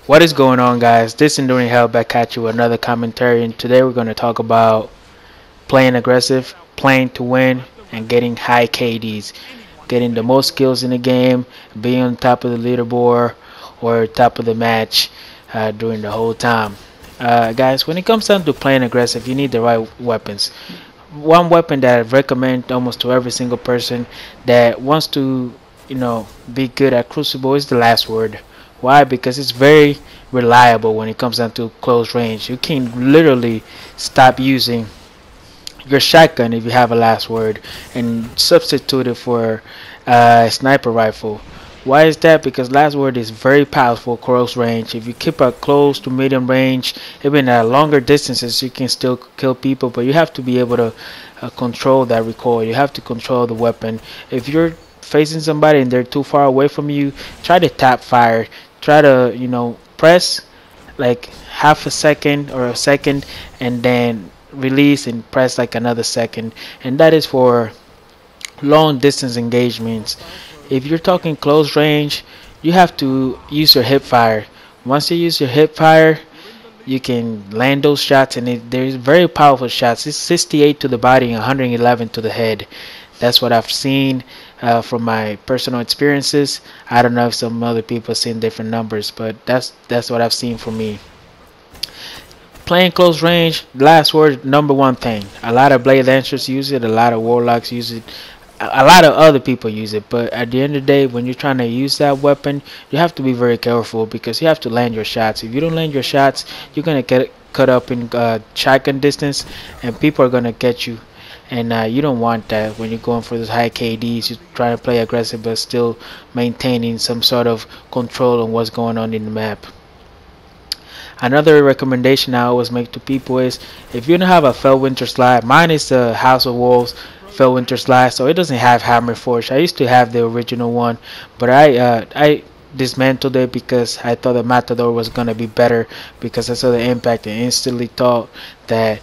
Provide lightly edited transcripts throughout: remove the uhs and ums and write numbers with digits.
What is going on, guys? This is Enduring Hell back at you with another commentary, and today we're going to talk about playing aggressive, playing to win, and getting high KDs, getting the most kills in the game, being on top of the leaderboard or top of the match during the whole time. Guys, when it comes down to playing aggressive, you need the right weapons. One weapon that I recommend almost to every single person that wants to, be good at Crucible is the last word. Why? Because it's very reliable when it comes down to close range. You can literally stop using your shotgun if you have a last word and substitute it for a sniper rifle. Why is that? Because last word is very powerful close range. If you keep a close to medium range, even at longer distances, you can still kill people, but you have to be able to control that recoil. You have to control the weapon. If you're facing somebody and they're too far away from you, try to tap fire. Try to, press like half a second or a second and then release and press like another second. And that is for long distance engagements. If you're talking close range, you have to use your hip fire. Once you use your hip fire, you can land those shots, and there's very powerful shots. It's 68 to the body and 111 to the head. That's what I've seen from my personal experiences. I don't know if some other people have seen different numbers, but that's what I've seen for me. Playing close range, last word, number one thing. A lot of blade lancers use it, a lot of warlocks use it, a lot of other people use it, but at the end of the day, when you're trying to use that weapon, you have to be very careful because you have to land your shots. If you don't land your shots, you're gonna get cut up in shotgun distance, and people are gonna get you. And you don't want that when you're going for those high KDs. You're trying to play aggressive, but still maintaining some sort of control on what's going on in the map. Another recommendation I always make to people is if you don't have a Fellwinter slide, mine is the House of Wolves Fellwinter slide, so it doesn't have Hammer Forge. I used to have the original one, but I dismantled it because I thought the Matador was gonna be better because I saw the impact and instantly thought that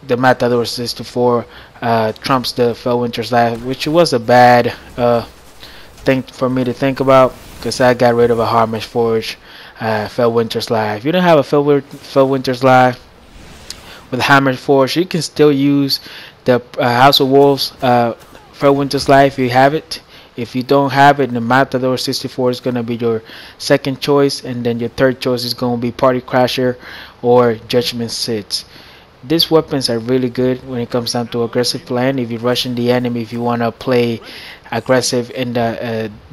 the Matador 64 trumps the Fellwinter slide, which was a bad thing for me to think about because I got rid of a Hammer Forge Fellwinter slide. If you don't have a Fellwinter slide with Hammer Forge, you can still use the House of Wolves Fellwinter slide if you have it. If you don't have it, the Matador 64 is going to be your second choice, and then your third choice is going to be Party Crasher or Judgment Sits. These weapons are really good when it comes down to aggressive playing. If you're rushing the enemy, if you want to play aggressive and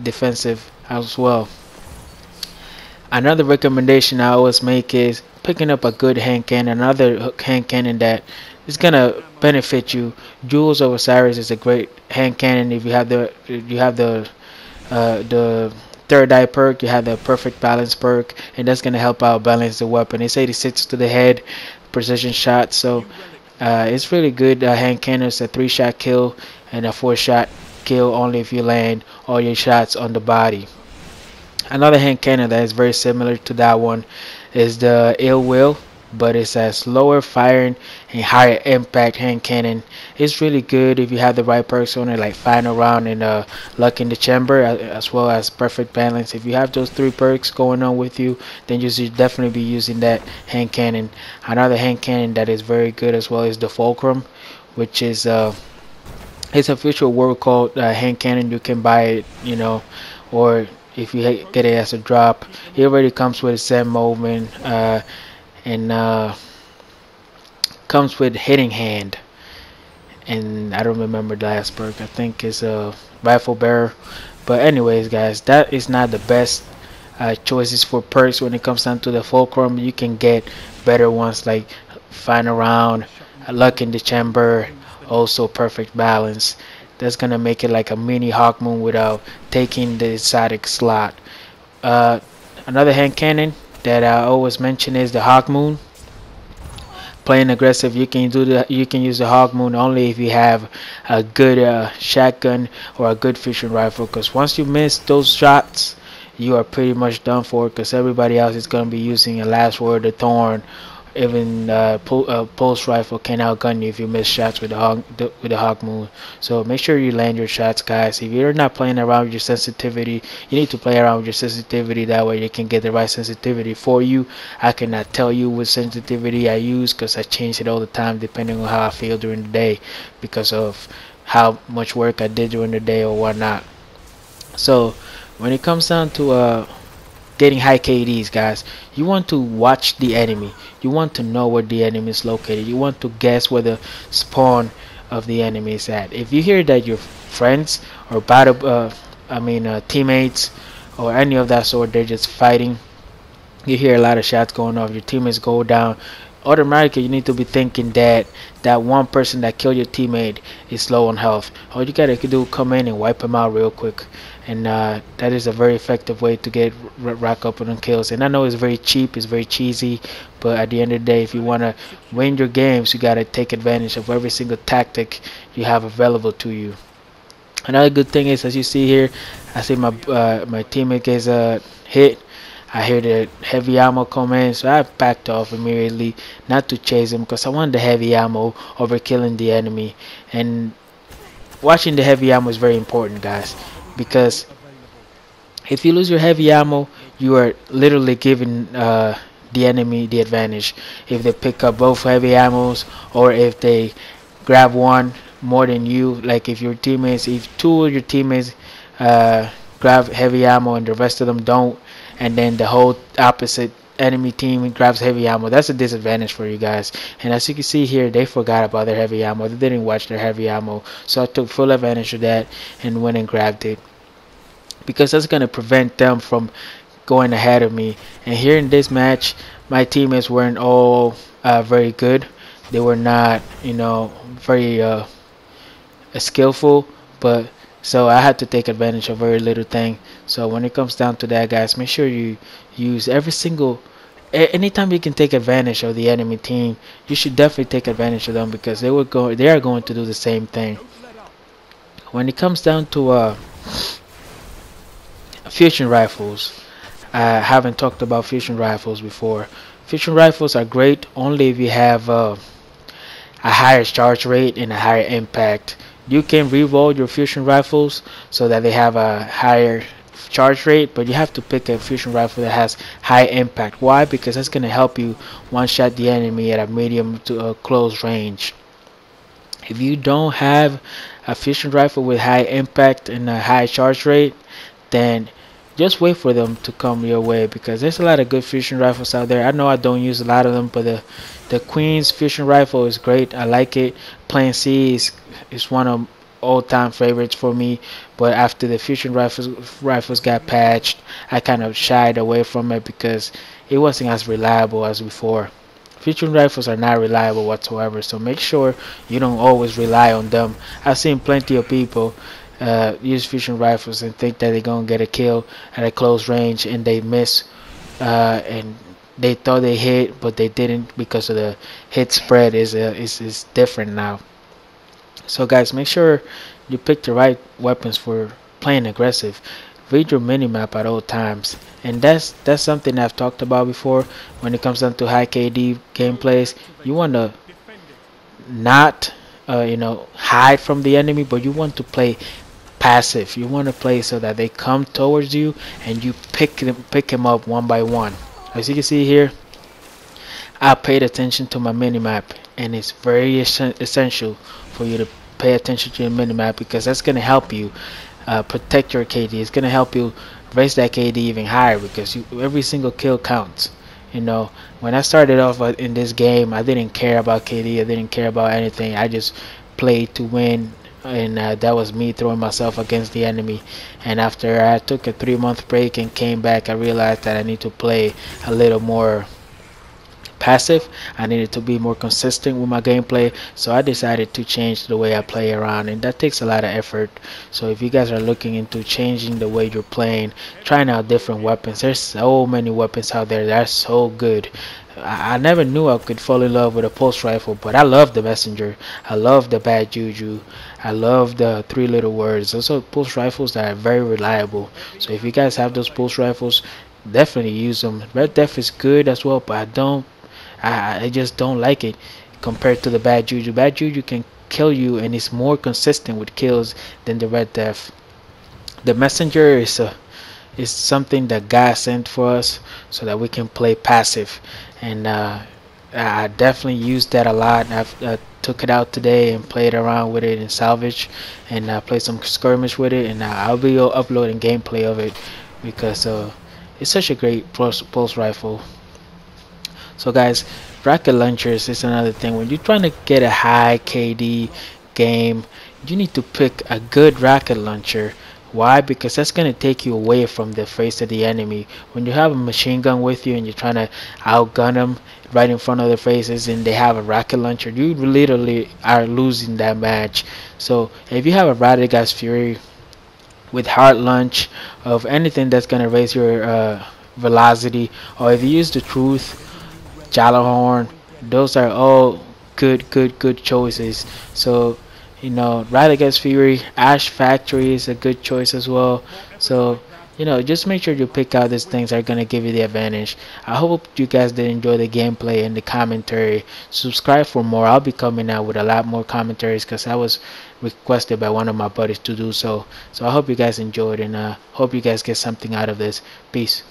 defensive as well. Another recommendation I always make is picking up a good hand cannon, another hand cannon that is gonna benefit you. Jewels of Osiris is a great hand cannon. If you have the third eye perk, you have the perfect balance perk, and that's gonna help out balance the weapon. It's 86 to the head, precision shot, so it's really good. Hand cannon is a 3-shot kill and a 4-shot kill only if you land all your shots on the body. Another hand cannon that is very similar to that one is the Ill Will, but it's a slower firing and higher impact hand cannon. It's really good if you have the right perks on it, like Final Round and Luck in the Chamber, as well as Perfect Balance. If you have those 3 perks going on with you, then you should definitely be using that hand cannon. Another hand cannon that is very good as well is the Fulcrum, which is it's a virtual world called hand cannon. You can buy it, or if you get it as a drop. It already comes with a set movement and comes with hitting hand, and I don't remember the last perk. I think it's a rifle bearer. But anyways, guys, that is not the best choices for perks when it comes down to the Fulcrum. You can get better ones like Final Round, Luck in the Chamber, also Perfect Balance. That's gonna make it like a mini Hawk Moon without taking the exotic slot. Another hand cannon that I always mention is the Hawk Moon. Playing aggressive, you can use the Hawk Moon only if you have a good shotgun or a good fishing rifle. Because once you miss those shots, you are pretty much done for. Because everybody else is gonna be using a last word, the Thorn, even pulse rifle can outgun you if you miss shots with the hawk moon. So make sure you land your shots, guys. If you're not playing around with your sensitivity, you need to play around with your sensitivity. That way you can get the right sensitivity for you. I cannot tell you what sensitivity I use because I change it all the time depending on how I feel during the day, because of how much work I did during the day or whatnot. So when it comes down to getting high KDs, guys, you want to watch the enemy. You want to know where the enemy is located. You want to guess where the spawn of the enemy is at. If you hear that your friends or teammates or any of that sort, they're just fighting, you hear a lot of shots going off, your teammates go down, automatically you need to be thinking that that one person that killed your teammate is low on health. All you gotta do, come in and wipe him out real quick, and that is a very effective way to get rack up on kills. And I know it's very cheap, it's very cheesy, but at the end of the day, if you want to win your games, you gotta take advantage of every single tactic you have available to you. Another good thing is, as you see here, I see my teammate gets hit. I hear the heavy ammo come in, so I backed off immediately, not to chase him, because I want the heavy ammo over killing the enemy. And watching the heavy ammo is very important, guys, because if you lose your heavy ammo, you are literally giving the enemy the advantage. If they pick up both heavy ammos, or if they grab one more than you, like if two of your teammates grab heavy ammo and the rest of them don't, and then the whole opposite enemy team grabs heavy ammo, that's a disadvantage for you guys. And as you can see here, they forgot about their heavy ammo. They didn't watch their heavy ammo, so I took full advantage of that and went and grabbed it, because that's going to prevent them from going ahead of me. And here in this match, my teammates weren't all very good. They were not, very skillful, but so I had to take advantage of very little thing. So when it comes down to that, guys, make sure you use anytime you can take advantage of the enemy team, you should definitely take advantage of them, because they are going to do the same thing. When it comes down to fusion rifles, I haven't talked about fusion rifles before. Fusion rifles are great only if you have a higher charge rate and a higher impact. You can reroll your fusion rifles so that they have a higher charge rate, but you have to pick a fusion rifle that has high impact. Why? Because that's going to help you one-shot the enemy at a medium to a close range. If you don't have a fusion rifle with high impact and a high charge rate, then just wait for them to come your way, because there's a lot of good fusion rifles out there. I know I don't use a lot of them, but the Queen's fusion rifle is great. I like it. Plan C is one of all-time favorites for me, but after the fusion rifles got patched, I kind of shied away from it because it wasn't as reliable as before. Fusion rifles are not reliable whatsoever, so make sure you don't always rely on them. I've seen plenty of people use fusion rifles and think that they're gonna get a kill at a close range, and they miss, and they thought they hit, but they didn't, because of the hit spread is different now. So guys, make sure you pick the right weapons for playing aggressive. Read your minimap at all times, and that's something I've talked about before. When it comes down to high KD gameplays, you want to not hide from the enemy, but you want to play passive. You want to play so that they come towards you and you pick him up one by one. As you can see here, I paid attention to my minimap, and it's very essential for you to pay attention to your minimap, because that's going to help you protect your KD. It's going to help you raise that KD even higher, because every single kill counts. When I started off in this game, I didn't care about KD. I didn't care about anything. I just played to win, and that was me throwing myself against the enemy. And after I took a 3-month break and came back, I realized that I need to play a little more passive. I needed to be more consistent with my gameplay, so I decided to change the way I play around, and that takes a lot of effort. So if you guys are looking into changing the way you're playing, trying out different weapons, there's so many weapons out there that are so good. I never knew I could fall in love with a pulse rifle, but I love the messenger, I love the bad juju, I love the 3 little words. Those are pulse rifles that are very reliable. So if you guys have those pulse rifles, definitely use them. Red Death is good as well, but I just don't like it compared to the bad juju. Bad juju can kill you and it's more consistent with kills than the red death. The messenger is something that God sent for us so that we can play passive, and I definitely used that a lot. I've took it out today and played around with it in salvage, and played some skirmish with it, and I'll be uploading gameplay of it because it's such a great pulse rifle. So guys, rocket launchers is another thing. When you're trying to get a high KD game, you need to pick a good rocket launcher. Why? Because that's going to take you away from the face of the enemy. When you have a machine gun with you and you're trying to outgun them right in front of their faces and they have a rocket launcher, you literally are losing that match. So if you have a Radagast Fury with hard launch of anything that's going to raise your velocity, or if you use the truth Jalahorn, those are all good choices. So, Radagast Fury, Ash Factory is a good choice as well. So, just make sure you pick out these things that are gonna give you the advantage. I hope you guys did enjoy the gameplay and the commentary. Subscribe for more. I'll be coming out with a lot more commentaries because I was requested by one of my buddies to do so. So I hope you guys enjoyed and hope you guys get something out of this. Peace.